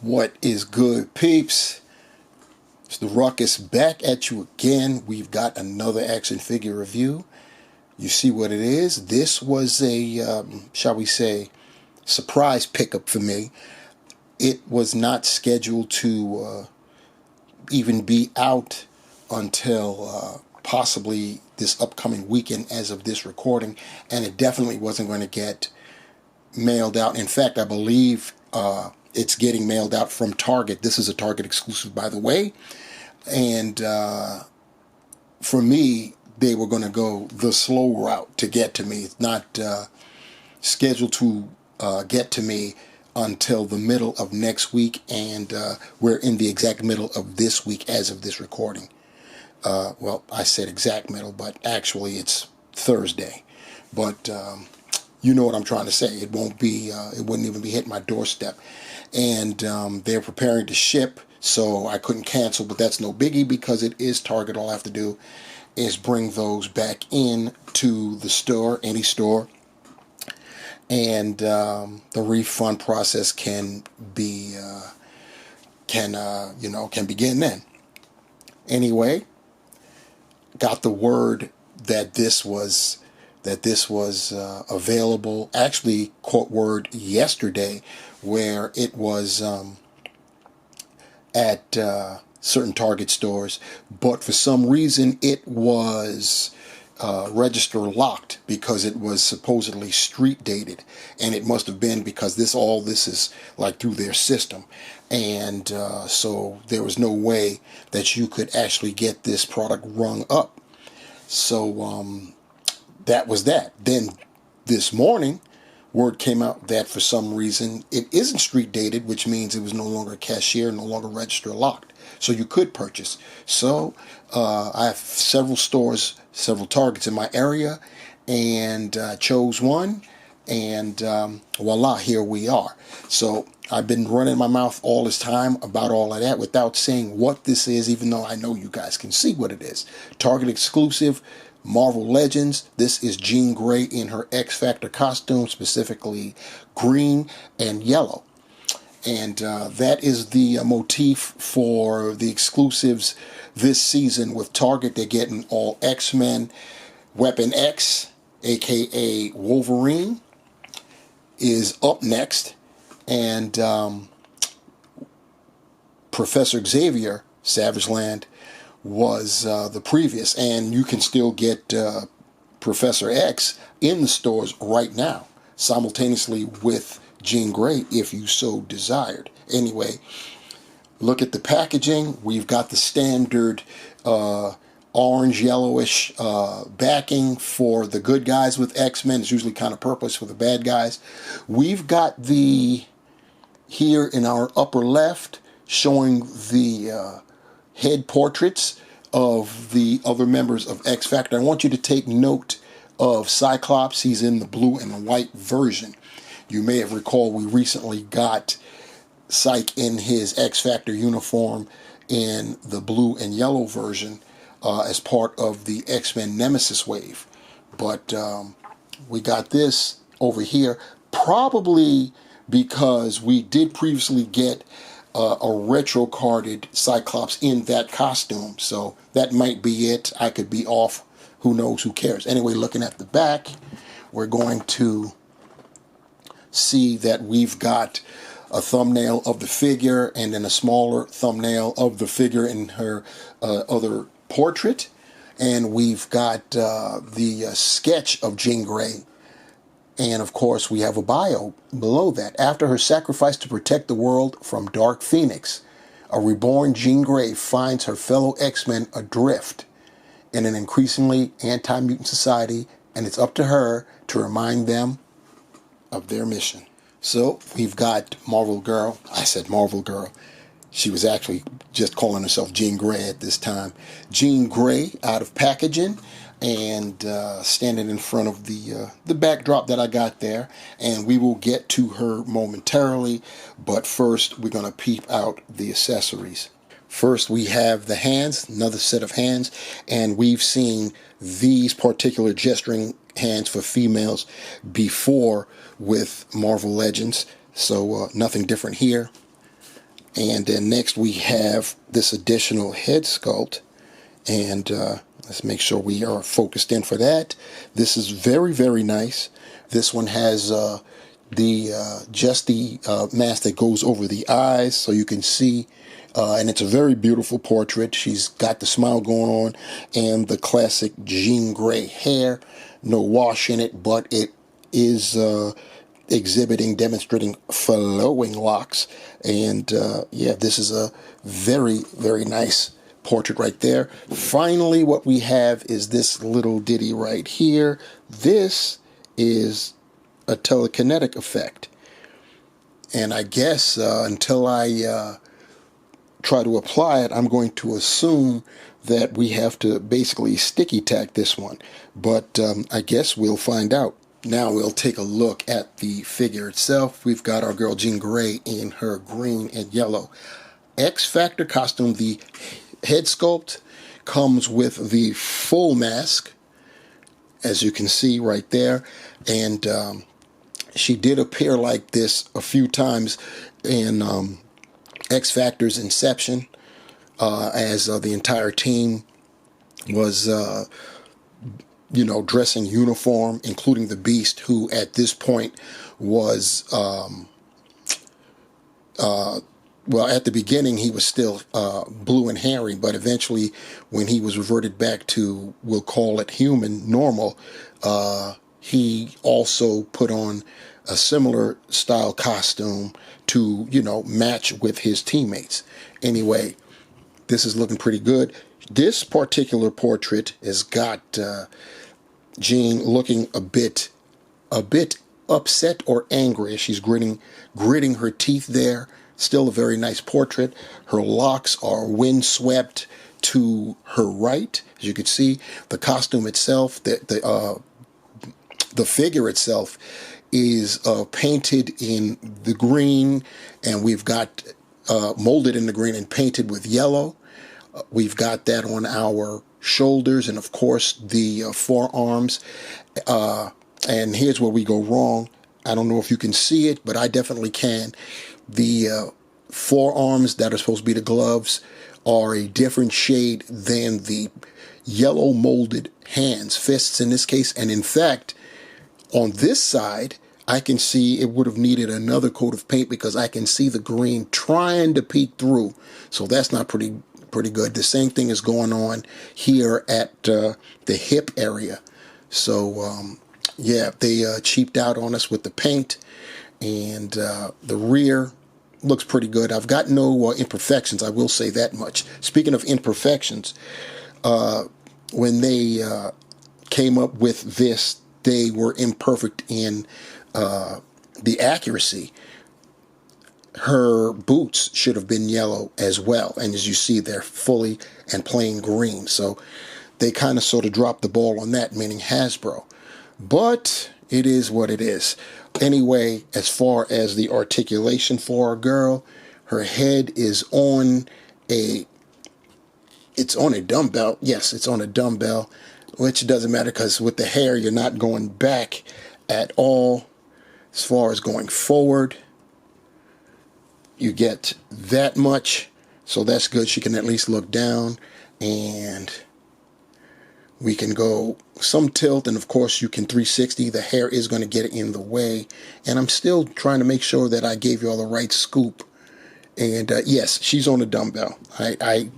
What is good, peeps? It's the Ruckus back at you again. We've got another action figure review. You see what it is? This was a, shall we say, surprise pickup for me. It was not scheduled to even be out until possibly this upcoming weekend as of this recording, and it definitely wasn't going to get mailed out. In fact, I believe it's getting mailed out from Target. This is a Target exclusive, by the way, and for me, they were going to go the slow route to get to me. It's not scheduled to get to me until the middle of next week, and we're in the exact middle of this week as of this recording. Well, I said exact middle, but actually it's Thursday. But you know what I'm trying to say. It won't be, it wouldn't even be hitting my doorstep. And they're preparing to ship, so I couldn't cancel, but that's no biggie because it is Target. All I have to do is bring those back in to the store, any store, and the refund process can be, can begin then. Anyway, got the word that this was available. Actually, caught word yesterday where it was at certain Target stores, but for some reason it was register locked because it was supposedly street dated, and it must have been because all this is like through their system, and so there was no way that you could actually get this product rung up. So that was that. Then this morning, word came out that for some reason it isn't street dated, which means it was no longer cashier, no longer register locked. So you could purchase. So I have several stores, several Targets in my area, and chose one, and voila, here we are. So I've been running my mouth all this time about all of that without saying what this is, even though I know you guys can see what it is. Target exclusive, Marvel Legends. This is Jean Grey in her X Factor costume, specifically green and yellow. And that is the motif for the exclusives this season with Target. They're getting all X-Men. Weapon X, aka Wolverine, is up next. And Professor Xavier, Savage Land, was the previous. And you can still get Professor X in the stores right now, simultaneously with Jean Grey, if you so desired. Anyway, look at the packaging. We've got the standard orange yellowish backing for the good guys with X-Men. It's usually kind of purplish for the bad guys. We've got the, here in our upper left, showing the head portraits of the other members of X Factor. I want you to take note of Cyclops. He's in the blue and the white version. You may have recalled we recently got Psych in his X Factor uniform in the blue and yellow version as part of the X-Men Nemesis wave. But we got this over here, probably because we did previously get a retro-carded Cyclops in that costume. So that might be it. I could be off. Who knows? Who cares? Anyway, looking at the back, we're going to see that we've got a thumbnail of the figure and then a smaller thumbnail of the figure in her other portrait, and we've got the sketch of Jean Grey, and of course we have a bio below that. After her sacrifice to protect the world from Dark Phoenix, a reborn Jean Grey finds her fellow X-Men adrift in an increasingly anti-mutant society, and it's up to her to remind them of their mission. So we've got Marvel Girl. I said Marvel Girl. She was actually just calling herself Jean Grey at this time. Jean Grey out of packaging, and standing in front of the backdrop that I got there, and we will get to her momentarily, but first we're going to peep out the accessories. First we have the hands, another set of hands, and we've seen these particular gesturing hands for females before with Marvel Legends, so nothing different here. And then next we have this additional head sculpt, and let's make sure we are focused in for that. This is very, very nice. This one has just the mask that goes over the eyes, so you can see, and it's a very beautiful portrait. She's got the smile going on and the classic Jean Grey hair. No wash in it, but it is demonstrating flowing locks. And yeah, this is a very, very nice portrait right there. Finally, what we have is this little ditty right here. This is a telekinetic effect, and I guess until I try to apply it, I'm going to assume that we have to basically sticky tack this one, but I guess we'll find out. Now we'll take a look at the figure itself. We've got our girl Jean Grey in her green and yellow X Factor costume. The head sculpt comes with the full mask, as you can see right there, and she did appear like this a few times in X Factor's inception, as the entire team was dressing uniform, including the Beast, who at this point was well, at the beginning he was still blue and hairy, but eventually when he was reverted back to, we'll call it human, normal, he also put on a similar style costume to, match with his teammates. Anyway, this is looking pretty good. This particular portrait has got Jean looking a bit upset or angry as she's gritting her teeth there. Still a very nice portrait. Her locks are windswept to her right, as you can see. The costume itself, the figure itself, is painted in the green, and we've got molded in the green and painted with yellow. We've got that on our shoulders and, of course, the forearms. And here's where we go wrong. I don't know if you can see it, but I definitely can. The forearms that are supposed to be the gloves are a different shade than the yellow molded hands, fists in this case. And in fact, on this side, I can see it would have needed another coat of paint because I can see the green trying to peek through. So that's not pretty good. The same thing is going on here at the hip area. So yeah, they cheaped out on us with the paint, and the rear looks pretty good. I've got no imperfections, I will say that much. Speaking of imperfections, when they came up with this, they were imperfect in the accuracy. Her boots should have been yellow as well, and as you see, they're fully and plain green. So they kind of sort of dropped the ball on that, meaning Hasbro. But it is what it is. Anyway, as far as the articulation for our girl, her head is on a dumbbell. Yes, it's on a dumbbell, which doesn't matter because with the hair, you're not going back at all. As far as going forward, you get that much, so that's good. She can at least look down, and we can go some tilt, and of course you can 360. The hair is going to get in the way, and I'm still trying to make sure that I gave you all the right scoop. And yes, she's on a dumbbell. I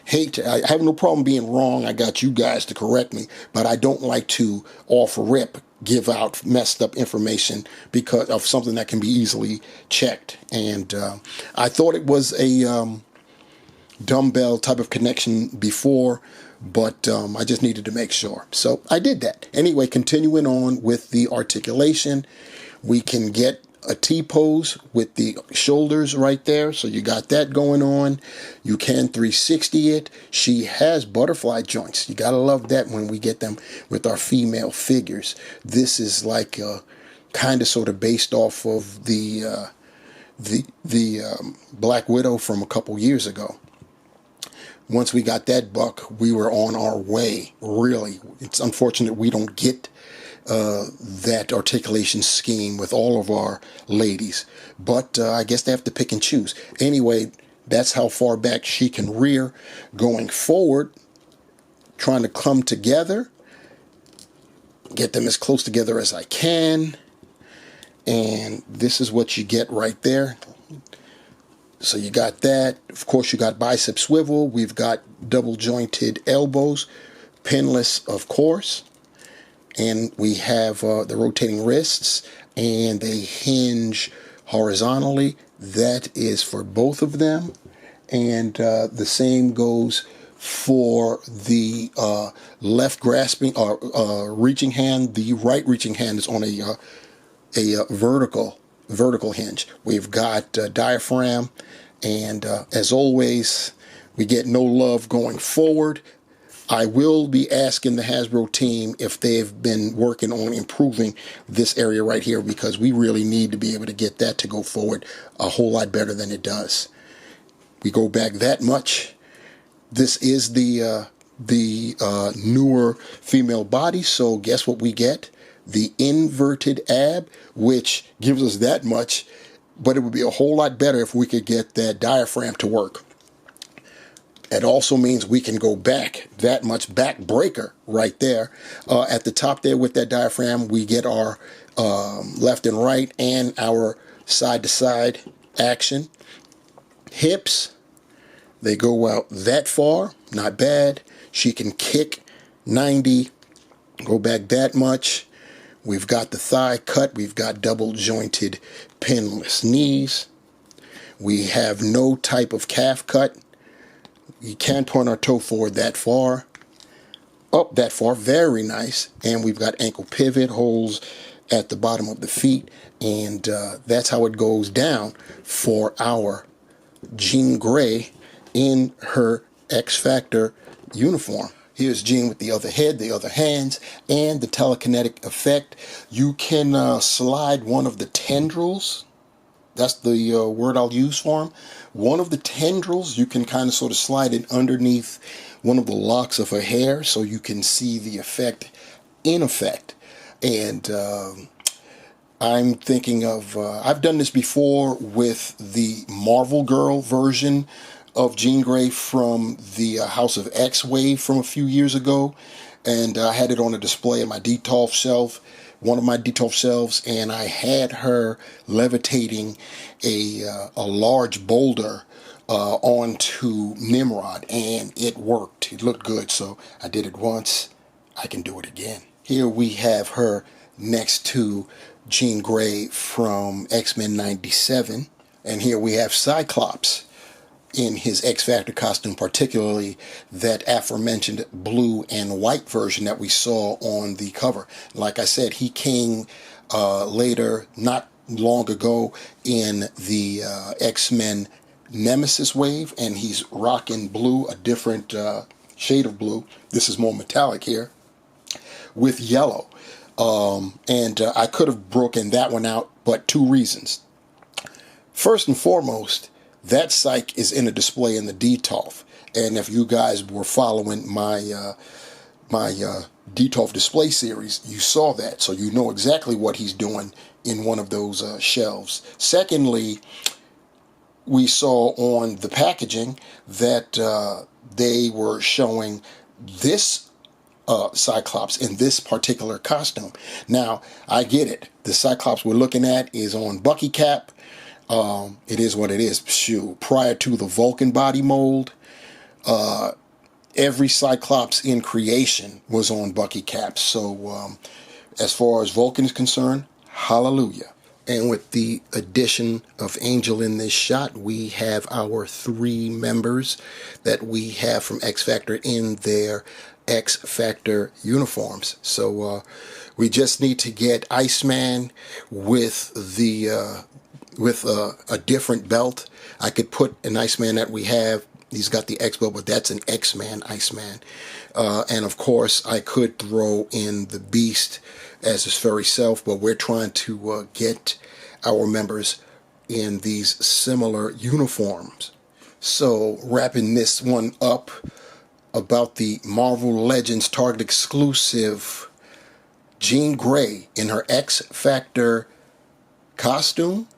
have no problem being wrong. I got you guys to correct me, but I don't like to off rip give out messed up information because of something that can be easily checked. And I thought it was a dumbbell type of connection before, but I just needed to make sure. So I did that. Anyway, continuing on with the articulation, we can get a T-pose with the shoulders right there. So you got that going on. You can 360 it. She has butterfly joints. You got to love that when we get them with our female figures. This is like kind of sort of based off of the Black Widow from a couple years ago. Once we got that buck, we were on our way, really. It's unfortunate we don't get that articulation scheme with all of our ladies. But I guess they have to pick and choose. Anyway, that's how far back she can rear. Going forward, trying to come together, get them as close together as I can. And this is what you get right there. So you got that. Of course, you got bicep swivel. We've got double jointed elbows, pinless, of course. And we have the rotating wrists, and they hinge horizontally. That is for both of them. And the same goes for the left grasping or reaching hand. The right reaching hand is on a vertical hinge. We've got diaphragm, and as always, we get no love going forward. I will be asking the Hasbro team if they've been working on improving this area right here, because we really need to be able to get that to go forward a whole lot better than it does. We go back that much. This is the newer female body, so guess what we get? The inverted ab, which gives us that much, but it would be a whole lot better if we could get that diaphragm to work. It also means we can go back that much, back breaker right there. At the top there with that diaphragm, we get our left and right and our side-to-side action. Hips, they go out that far, not bad. She can kick 90, go back that much. We've got the thigh cut. We've got double jointed pinless knees. We have no type of calf cut. You can't point our toe forward that far. Up that far, very nice. And we've got ankle pivot holes at the bottom of the feet. And that's how it goes down for our Jean Grey in her X Factor uniform. Here's Jean with the other head, the other hands, and the telekinetic effect. You can slide one of the tendrils. That's the word I'll use for them. One of the tendrils, you can kind of sort of slide it underneath one of the locks of her hair so you can see the effect in effect. And I'm thinking of, I've done this before with the Marvel Girl version of Jean Grey from the House of X wave from a few years ago. And I had it on a display at my Detolf shelf, one of my Detolf shelves, and I had her levitating a large boulder onto Nimrod, and it worked. It looked good, so I did it once. I can do it again. Here we have her next to Jean Grey from X-Men 97, and here we have Cyclops in his X Factor costume, particularly that aforementioned blue and white version that we saw on the cover. Like I said, he came later, not long ago, in the X-Men Nemesis wave, and he's rocking blue, a different shade of blue. This is more metallic here, with yellow. And I could have broken that one out, but two reasons. First and foremost, that psych is in a display in the Detolf, and if you guys were following my my Detolf display series, you saw that, so you know exactly what he's doing in one of those shelves. Secondly, we saw on the packaging that they were showing this Cyclops in this particular costume. Now, I get it. The Cyclops we're looking at is on Bucky Cap. It is what it is. Shoot, prior to the Vulcan body mold, every Cyclops in creation was on Bucky Cap. So as far as Vulcan is concerned, hallelujah. And with the addition of Angel in this shot, we have our three members that we have from X Factor in their X Factor uniforms. So we just need to get Iceman with the with a different belt. I could put an Iceman that we have. He's got the X belt, but that's an X-Man Iceman. And of course, I could throw in the Beast as his furry self, but we're trying to get our members in these similar uniforms. So wrapping this one up about the Marvel Legends Target exclusive Jean Grey in her X Factor costume.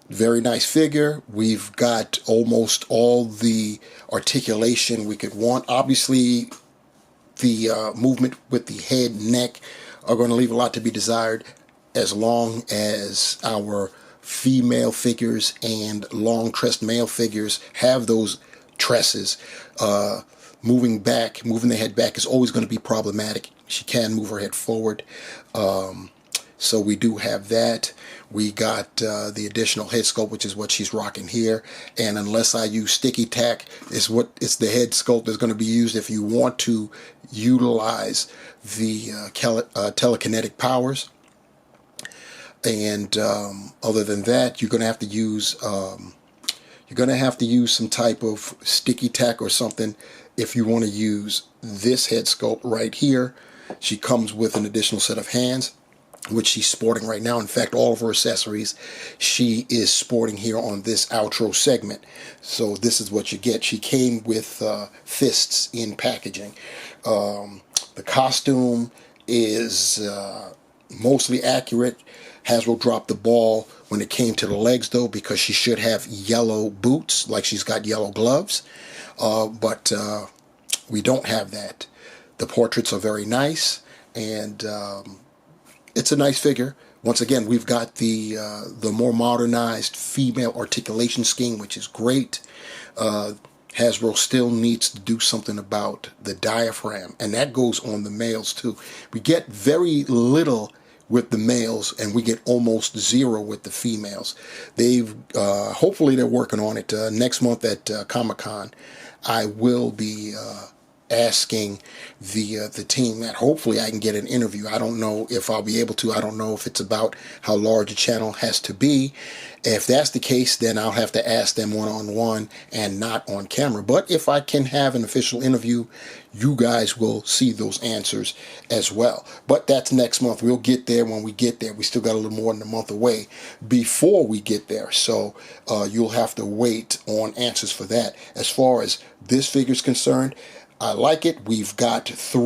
Very nice figure. We've got almost all the articulation we could want. Obviously, the movement with the head, neck are going to leave a lot to be desired, as long as our female figures and long-tressed male figures have those tresses. Moving the head back is always going to be problematic. She can move her head forward. So we do have that. We got the additional head sculpt, which is what she's rocking here. And unless I use sticky tack, it's the head sculpt that's going to be used if you want to utilize the telekinetic powers. And other than that, you're going to have to use some type of sticky tack or something if you want to use this head sculpt right here. She comes with an additional set of hands, which she's sporting right now. In fact, all of her accessories she is sporting here on this outro segment. So this is what you get. She came with fists in packaging. The costume is mostly accurate. Hasbro dropped the ball when it came to the legs, though, because she should have yellow boots, like she's got yellow gloves. But we don't have that. The portraits are very nice, and it's a nice figure. Once again, we've got the more modernized female articulation scheme, which is great. Hasbro still needs to do something about the diaphragm, and that goes on the males too. We get very little with the males, and we get almost zero with the females. They've hopefully they're working on it. Next month at Comic-Con, I will be asking the team that hopefully I can get an interview. I don't know if I'll be able to. I don't know if it's about how large a channel has to be. If that's the case, then I'll have to ask them one-on-one and not on camera. But if I can have an official interview, you guys will see those answers as well. But that's next month. We'll get there when we get there. We still got a little more than a month away before we get there. So you'll have to wait on answers for that. As far as this figure is concerned, I like it. We've got 3